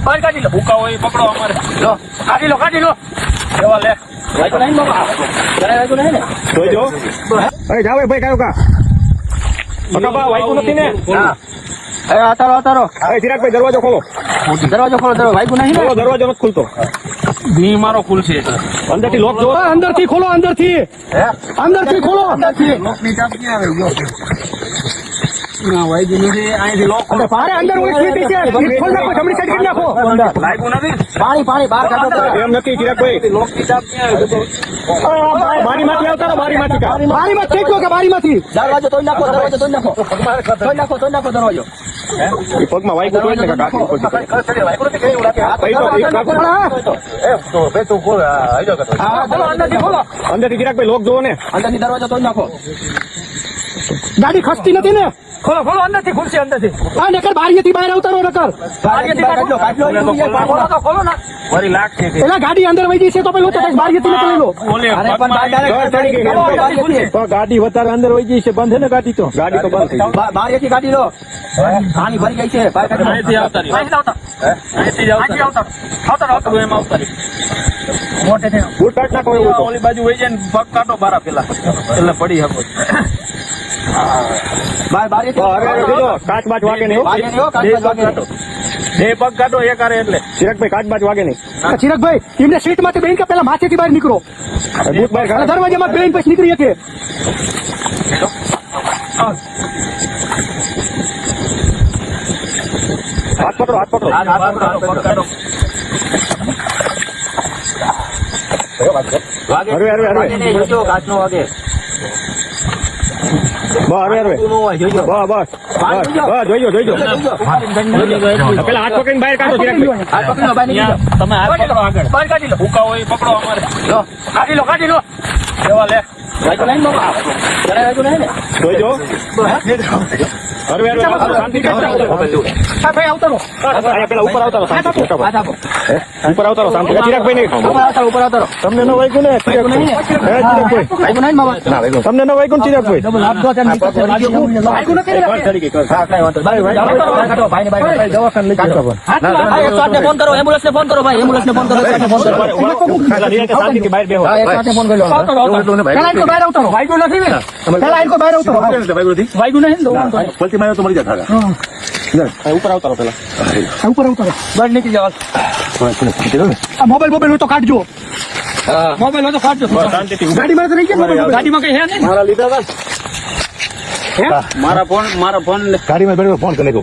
બહાર કાઢી લો. ભૂકા હોય એ પકડો અમારે. લો કાઢી લો કાઢી લો. એવા લે. વાગ્યું નહીં બાબા? જરાય વાગ્યું નહીં ને? જોઈજો. અરે જાવ ભાઈ કાયો કા. બકા વાગ્યું નથી ને? હા. એ અતારો. અરે ચિરાગભાઈ દરવાજો ખોલો. દરવાજો ખોલો. વાગ્યું નહીં ને? દરવાજો નથી ખુલતો. ધી મારો ખુલશે. અંદરથી લોક જો. અંદરથી ખોલો, અંદરથી. હે? અંદરથી ખોલો. લોકની ચાપ ક્યાં આવી ગયો? ના વાગ્યું નથી. અહીંથી લોક ખોલો. અરે અંદર ઓલી સીટી છે. ખોલ નાખો, જમણી સાઈડ કરી નાખો. લાગ્યું નથી. પાણી બહાર કાઢો તો. એમ નથી ચિરાગભાઈ. લોકની ચાપ ક્યાં આવી? બારીમાંથી આવતા રહો, બારીમાંથી કા. બારીમાંથી ખેંચો કે બારીમાંથી? દરવાજો તોડી નાખો દરવાજો. એ પગમાં વાગ્યું તો એટલે કાકા ઉપર હા, બોલો, અંદરથી ખોલો. અંદરથી ચિરાગભાઈ લોક જોવો ને. અંદરથી દરવાજો તોડી નાખો. ગાડી ખસતી નથી ને? ખોલો અંદરથી ખુલશે અંદરથી. હા નકર બારીએથી બહાર આવતારો નકર. ખોલો તો ખોલો ના. વળી લાગશે કે. એલા ગાડી અંદર વહી જઈ છે તો પેલું તો બારીએથી નીકળી લો. ઓલે અરે પણ બહાર ઘર ચડી ગઈ. direct તો ગાડી વધારે અંદર વહી ગઈ છે. બંધ છે ને ગાડી તો. ગાડી તો બંધ થઈ ગઈ. બારીએથી કાઢી લો. પાણી ભરી ગઈ છે. બહાર કાઢી લો. અહીંથી આવતા રહ્યો. અહીંથી આવતા. અહીંથી આવતા. આવતા. એમ આવતા રહ્યો. મોટેથી. બૂટ કાઢ નાખો એવું તો. ઓલી બાજુ વહી જાય ને પગ કાઢો બારા પેલા એટલે પડી શકો. બારીએથી. અરે જોજો કાચ બાચ વાગે નહીં હો. વાગે નહીં હો, કાચ બાચ વાગે નહીં. બે પગ કાઢો એક આરે એટલે. ચિરાગભાઈ કાચ બાચ વાગે નહીં. ચિરાગભાઈ એમને સીટ માંથી બેન કે પેલા માથેથી બહાર નીકળો. બૂટ બહાર કાઢો. દરવાજામાં બેન પછી નીકળી શકે. હાથ પકડો. પગ કાઢો. વાગે હરવે. વાગે નહીં, જોજો, કાચનો વાગે. બસ હરવે. ઊભું ન હોય, જોજો. બસ જોઈજો. જોજો. પેલા હાથ પકડીને બહાર કાઢો ચિરાગભાઈ. હાથ પકડી લો, બહાર નીકળી જાઓ. તમે હાથ પકડો આગળ. બહાર કાઢી લો. ભૂકા હોય એ પકડો અમારે. લો, કાઢી લો. એવા લે. વાગ્યું નહીં બાબા? જરાય વાગ્યું નહીં ને? જોઈજો. હરવે. શાંતિથી હા ભાઈ આવતારો. અહીંયા પેલા ઉપર આવતા રહો, શાંતિથી. હાથ આપો. ઉપર આવતા રહો, શાંતિથી. ચિરાગભાઈ નહીં. ઉપર આવતારો. તમને ન વાગ્યું ને વાગ્યું નહીં ને? ચિરાગભાઈ? વાગ્યું નહીં ને બાબા? તમને ન વાગ્યું ને ચિરાગભાઈ? વાગ્યું નથી ને? હા, કાંઈ વાંધો નહીં. બહાર કાઢો, ભાઈને બહાર કાઢો. દવાખાને લઈ જાઓ. હા, 108 ને ફોન કરો, એમ્બ્યુલન્સને ફોન કરો ભાઈ, એમ્બ્યુલન્સને ફોન કરો, 108 ને ફોન કરો. શાંતિથી બહાર બેહો. હા, 108 ને ફોન કરી લો. પેલા ઇનકો બહાર આવતારો. વાગ્યું નથી ને? પેલા ઇનકો બહાર આવતારો. વાગ્યું નહીં ને? ઉપર આવતા રહો પેલા. ઉપર આવતારો. બહાર નીકળી જાઓ. આ મોબાઈલ હોય તો કાઢજો. મોબાઈલ હોય તો કાઢજો. શાંતિથી. ગાડીમાં તો રહી ગયા મોબાઈલ. ગાડીમાં કઈ હે નહીં ને? મારા લીધા હતા. હે? મારા ફોન મારો ફોન ગાડીમાં બેઠો ફોન કરી